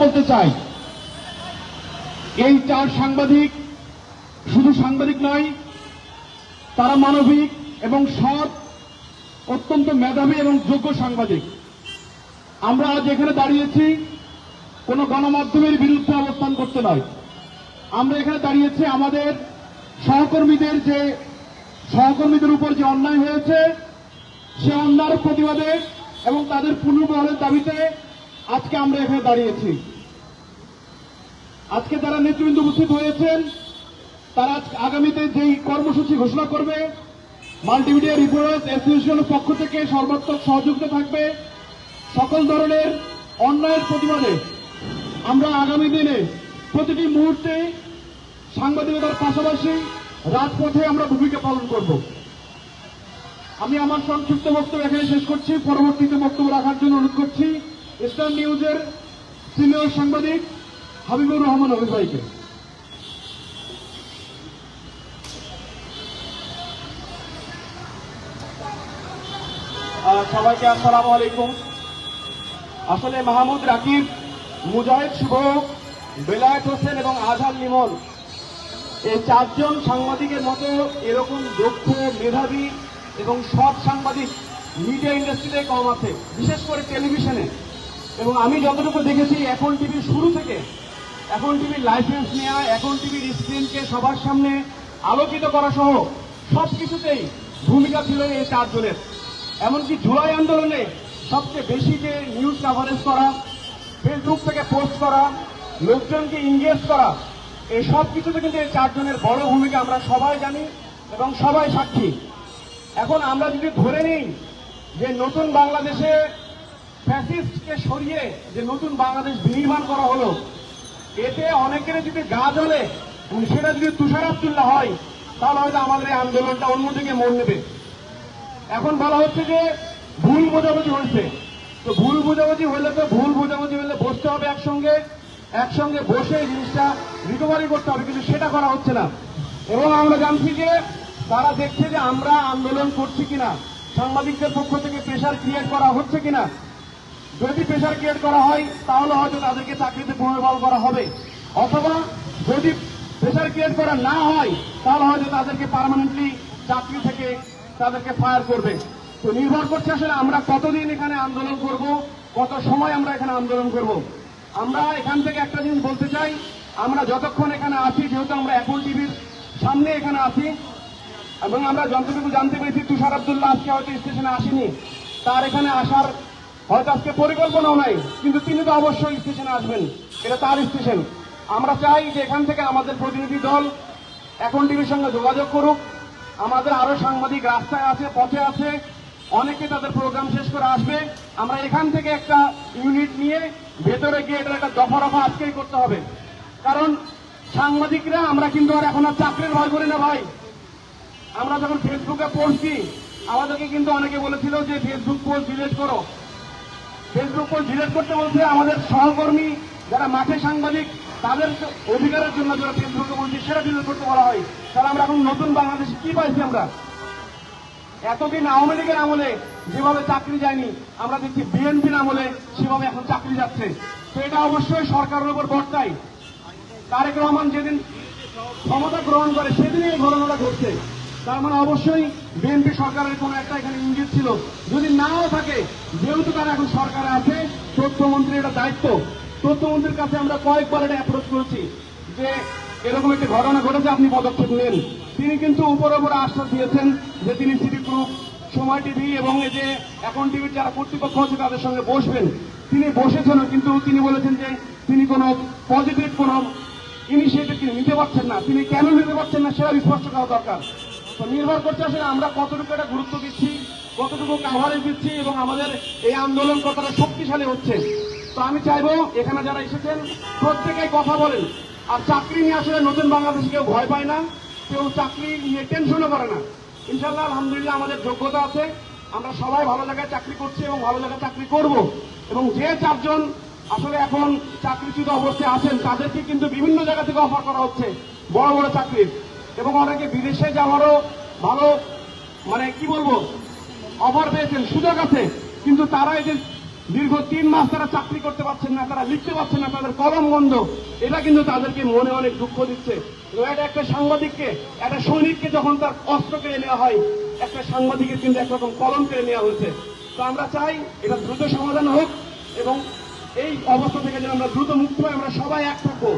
বলতে চাই, এই চার সাংবাদিক শুধু সাংবাদিক নয়, তারা মানবিক এবং সৎ, অত্যন্ত মেধাবী এবং যোগ্য সাংবাদিক। আমরা আজ এখানে দাঁড়িয়েছি কোনো গণমাধ্যমের বিরুদ্ধে অবস্থান করতে নয়, আমরা এখানে দাঁড়িয়েছি আমাদের সহকর্মীদের উপর যে অন্যায় হয়েছে সে অন্যায়ের প্রতিবাদে এবং তাদের পুনর্বহালের দাবিতে আজকে আমরা এখানে দাঁড়িয়েছি। আজকে যারা নেতৃবৃন্দ উপস্থিত হয়েছেন তারা আগামীতে যেই কর্মসূচি ঘোষণা করবে, মাল্টিমিডিয়া রিপোর্টার্স অ্যাসোসিয়েশনের পক্ষ থেকে সর্বাত্মক সহযোগিতা থাকবে। সকল ধরনের অন্যায়ের প্রতিবাদে আমরা আগামী দিনে প্রতিটি মুহূর্তে সাংবাদিকতার পাশাপাশি রাজপথে আমরা ভূমিকা পালন করব। আমি আমার সংক্ষিপ্ত বক্তব্য এখানে শেষ করছি। পরবর্তীতে বক্তব্য রাখার জন্য অনুরোধ করছি স্টার নিউজের সিনিয়র সাংবাদিক হাবিবুর রহমান হাবিব ভাইকে। সবাইকে আসসালামু আলাইকুম। আসলে মাহমুদ রাকিব, মুজাহিদ শুভ, বেলায়েত হোসেন এবং আজহার লিমন, এই চারজন সাংবাদিকের মতো এরকম দক্ষ, মেধাবী এবং সৎ সাংবাদিক মিডিয়া ইন্ডাস্ট্রিতে কম আছে, বিশেষ করে টেলিভিশনে। এবং আমি যতটুকু দেখেছি এখন টিভির শুরু থেকে, এখন টিভির লাইসেন্স নেওয়া, এখন টিভির স্ক্রিনকে সবার সামনে আলোকিত করা সহ সবকিছুতেই ভূমিকা ছিল এই চারজনের। এমনকি জুলাই আন্দোলনে সবচেয়ে বেশি যে নিউজ কাভারেজ করা, ফেসবুক থেকে পোস্ট করা, লোকজনকে ইংগেজ করা, এই সব কিছুতে কিন্তু এই চারজনের বড় ভূমিকা আমরা সবাই জানি এবং সবাই সাক্ষী। এখন আমরা যদি ধরে নিই যে নতুন বাংলাদেশে ফ্যাসিস্টকে সরিয়ে যে নতুন বাংলাদেশ বিনির্মাণ করা হলো, এতে অনেকের যদি গা জ্বলে, সেটা যদি তুষার আব্দুল্লাহ হয়, তাহলে হয়তো আমাদের এই আন্দোলনটা অন্যদিকে মোড় নেবে। এখন বলা হচ্ছে যে ভুল বোঝাবুঝি হয়েছে, তো ভুল বোঝাবুঝি হলে বসতে হবে একসঙ্গে বসে জিনিসটা রিকভারি করতে হবে, কিন্তু সেটা করা হচ্ছে না। এবং আমরা জানছি যে তারা দেখছে যে আমরা আন্দোলন করছি কিনা, সাংবাদিকদের পক্ষ থেকে প্রেশার ক্রিয়েট করা হচ্ছে কিনা। যদি প্রেশার ক্রিয়েট করা হয় তাহলে হয়তো তাদেরকে চাকরিতে পুনর্বহাল করা হবে, অথবা যদি প্রেশার ক্রিয়েট করা না হয় তাহলে হয়তো তাদেরকে পার্মানেন্টলি চাকরি থেকে তাদেরকে ফায়ার করবে। তো নির্ভর করছে আসলে আমরা কতদিন এখানে আন্দোলন করব, কত সময় আমরা এখানে আন্দোলন করব। আমরা এখান থেকে একটা জিনিস বলতে চাই, আমরা যতক্ষণ এখানে আছি, যেহেতু আমরা এখন টিভির সামনে এখানে আছি, এবং আমরা যতটুকু জানতে পেরেছি তুষার আব্দুল্লাহ আজকে হয়তো স্টেশনে আসেনি, তার এখানে আসার হয়তো আজকে পরিকল্পনাও নাই, কিন্তু তিনি তো অবশ্যই স্টেশনে আসবেন, এটা তার স্টেশন। আমরা চাই যে এখান থেকে আমাদের প্রতিনিধি দল এখন টিভির সঙ্গে যোগাযোগ করুক। আমাদের আরো সাংবাদিক রাস্তায় আছে, পথে আছে, অনেকে তাদের প্রোগ্রাম শেষ করে আসবে। আমরা এখান থেকে একটা ইউনিট নিয়ে ভেতরে গিয়ে এটার একটা দফা রফা আজকেই করতে হবে। কারণ সাংবাদিকরা আমরা কিন্তু আর এখন আর চাকরির ভয় করি না ভাই। আমরা যখন ফেসবুকে পোস্ট দিই, আমাদেরকে কিন্তু অনেকে বলেছিল যে ফেসবুক পোস্ট ডিলিট করো। ফেসবুক পোস্ট ডিলিট করতে বলছে আমাদের সহকর্মী যারা মাঠে সাংবাদিক, তাদের অধিকারের জন্য যারা ফেসবুকে বলছি সেটা ডিলিট করতে বলা হয়। তাহলে আমরা এখন নতুন বাংলাদেশে কি পাইছি? আমরা এতদিন আওয়ামী লীগের আমলে যেভাবে চাকরি যায়নি, আমরা দেখছি বিএনপির আমলে সেভাবে এখন চাকরি যাচ্ছে। তো এটা অবশ্যই সরকারের উপর বর্তায়। তারেক রহমান যেদিন ক্ষমতা গ্রহণ করে সেদিনই এই ঘটনাটা ঘটছে। তার মানে অবশ্যই বিএনপি সরকারের কোন একটা এখানে ইঙ্গিত ছিল। যদি নাও থাকে, যেহেতু তারা এখন সরকারে আছে, তথ্যমন্ত্রীর এটা দায়িত্ব। তথ্যমন্ত্রীর কাছে আমরা কয়েকবার এটা অ্যাপ্রোচ করেছি যে এরকম একটা ঘটনা ঘটেছে, আপনি পদক্ষেপ নেন। তিনি কিন্তু উপরে আশ্বাস দিয়েছেন যে তিনি সিটি গ্রুপ, সময় টিভি এবং এই যে এখন টিভির যারা কর্তৃপক্ষ আছে তাদের সঙ্গে বসবেন। তিনি বসেছেন, কিন্তু তিনি বলেছেন যে তিনি কোনো পজিটিভ কোনো ইনিশিয়েটিভ তিনি নিতে পারছেন না। তিনি কেন নিতে পারছেন না সেটা স্পষ্ট করা দরকার। তো নির্ভর করছে আসলে আমরা কতটুকু এটা গুরুত্ব দিচ্ছি, কতটুকু কাভারেজ দিচ্ছি এবং আমাদের এই আন্দোলন কতটা শক্তিশালী হচ্ছে। তো আমি চাইবো এখানে যারা এসেছেন প্রত্যেকেই কথা বলেন। আর চাকরি নিয়ে আসলে নতুন বাংলাদেশে কেউ ভয় পায় না, কেউ চাকরি নিয়ে টেনশনও করে না। ইনশাল্লাহ আলহামদুলিল্লাহ আমাদের যোগ্যতা আছে, আমরা সবাই ভালো জায়গায় চাকরি করছি এবং ভালো জায়গায় চাকরি করব। এবং যে চারজন আসলে এখন চাকরিচ্যুত অবস্থায় আছেন তাদেরকে কিন্তু বিভিন্ন জায়গা থেকে অফার করা হচ্ছে বড় বড় চাকরির, এবং অনেকে বিদেশে যাওয়ারও ভালো মানে কি বলবো অফার পেয়েছেন, সুযোগ আছে। কিন্তু তারা এই যে দীর্ঘ 3 মাস তারা চাকরি করতে পারছেন না, তারা লিখতে পারছেন না, তাদের কলম বন্ধ। এটা কিন্তু তাদেরকে মনে অনেক দুঃখ দিচ্ছে। তো এটা একটা সাংবাদিককে, একটা সৈনিককে যখন তার অস্ত্র কেড়ে নেওয়া হয়, একটা সাংবাদিকের কিন্তু একরকম কলম কেড়ে নেওয়া হয়েছে। তো আমরা চাই এটা দ্রুত সমাধান হোক এবং এই অবস্থা থেকে যেন আমরা দ্রুত মুক্ত হই। আমরা সবাই এক থাকবো,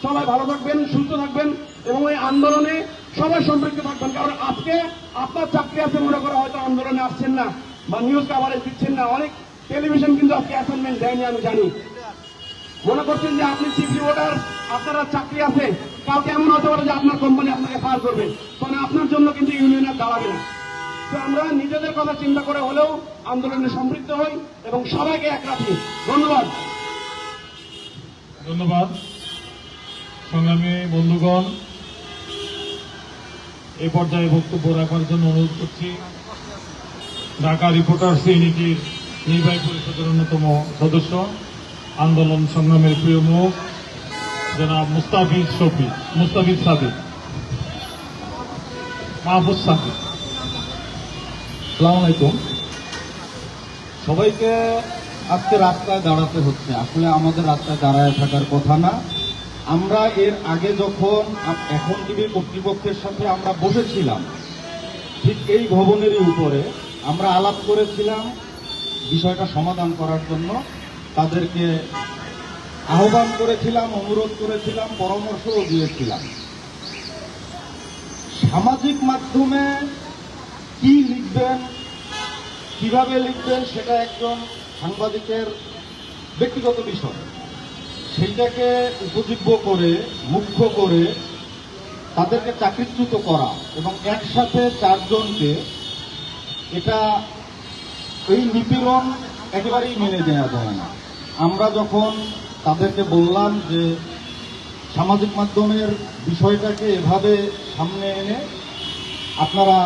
সবাই ভালো থাকবেন, সুস্থ থাকবেন এবং এই আন্দোলনে সবাই সম্পৃক্ত থাকবেন। কারণ আজকে আপনার চাকরি আছে মনে করা হয়তো আন্দোলনে আসছেন না বা নিউজ কাভারেজ দিচ্ছেন না। অনেক টেলিভিশন কিন্তু আজকে অ্যাসাইনমেন্ট দেয়নি, আমি জানি। মনে করছেন যে আপনি চিফ রিপোর্টার, আপনার চাকরি আছে, কাউকে এমন হতে পারে যে আপনার কোম্পানি আপনাকে ফায়ার করবে, মানে আপনার জন্য কিন্তু ইউনিয়ন আর দাঁড়াবে না। তো আমরা নিজেদের কথা চিন্তা করে হলেও আন্দোলনে সম্পৃক্ত হই এবং সবাইকে এক রাখি। ধন্যবাদ। ধন্যবাদ সংগ্রামী বন্ধুগণ, এই পর্যায়ে বক্তব্য রাখার জন্য অনুরোধ করছি ঢাকা রিপোর্টার্স ইউনিটির নির্বাহী পরিষদের অন্যতম সদস্য, আন্দোলন সংগ্রামের প্রিয় মুখ জনাব মুস্তাফিজ সাদিক, মাহফুজ সাদিক। আসসালামু আলাইকুম। সবাইকে আজকে রাস্তায় দাঁড়াতে হচ্ছে। আসলে আমাদের রাস্তায় দাঁড়ায় থাকার কথা না। আমরা এর আগে যখন এখন টিভি কর্তৃপক্ষের সাথে আমরা বসেছিলাম, ঠিক এই ভবনেরই উপরে আমরা আলাপ করেছিলাম বিষয়টা সমাধান করার জন্য। তাদেরকে আহ্বান করেছিলাম, অনুরোধ করেছিলাম, পরামর্শও দিয়েছিলাম। সামাজিক মাধ্যমে কি লিখবেন, কিভাবে লিখবেন, সেটা একজন সাংবাদিকের ব্যক্তিগত বিষয়। সেইটাকে উপজীব্য করে, মুখ্য করে তাদেরকে চাকরিচ্যুত করা এবং একসাথে 4 জনকে, এটা এই নিপীড়ন একেবারেই মেনে নেওয়া যায় না। আমরা যখন তাদেরকে বললাম যে সামাজিক মাধ্যমের বিষয়টাকে এভাবে সামনে এনে আপনারা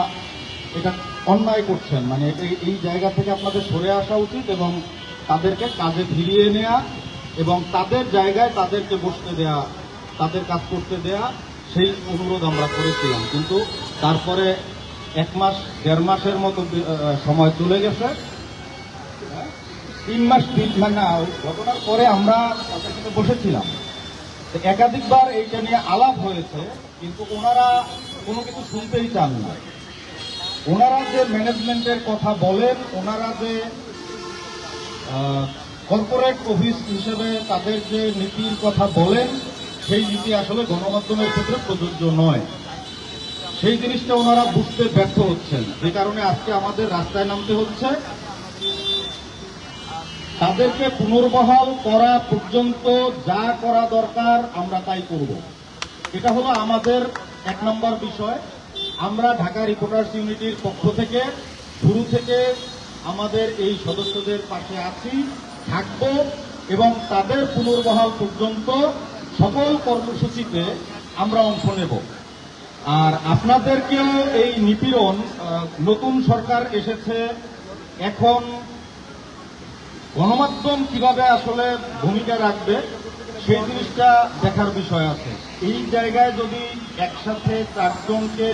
এটা অন্যায় করছেন, মানে এই জায়গা থেকে আপনাদের সরে আসা উচিত এবং তাদেরকে কাজে ফিরিয়ে নেওয়া এবং তাদের জায়গায় তাদেরকে বসতে দেয়া, তাদের কাজ করতে দেয়া, সেই অনুরোধ আমরা করেছিলাম। কিন্তু তারপরে 1 মাস 1.5 মাসের মতো সময় চলে গেছে। 3 মাস না, ঘটনার পরে আমরা তাদের সাথে বসেছিলাম। একাধিকবার এইটা নিয়ে আলাপ হয়েছে, কিন্তু ওনারা কোনো কিছু শুনতেই চান না। ওনারা যে ম্যানেজমেন্টের কথা বলেন, ওনারা যে কর্পোরেট অফিস হিসেবে তাদের যে নীতির কথা বলেন, সেই নীতি আসলে গণমাধ্যমের ক্ষেত্রে প্রযোজ্য নয়। সেই জিনিসটা ওনারা বুঝতে ব্যর্থ হচ্ছেন, যে কারণে আজকে আমাদের রাস্তায় নামতে হচ্ছে। তাদেরকে পুনর্বহাল করা পর্যন্ত যা করা দরকার আমরা তাই করব। এটা হলো আমাদের 1 নম্বর বিষয়। আমরা ঢাকা রিপোর্টার্স ইউনিটির পক্ষ থেকে শুরু থেকে আমাদের এই সদস্যদের পাশে আছি, থাকব এবং তাদের পুনর্বহাল পর্যন্ত সকল কর্মসূচিতে আমরা অংশ নেব। আর আপনাদেরকেও এই নিপীড়ন, নতুন সরকার এসেছে, এখন গণমাধ্যম কিভাবে আসলে ভূমিকা রাখবে সেই জিনিসটা দেখার বিষয় আছে। এই জায়গায় যদি একসাথে 4 জনকে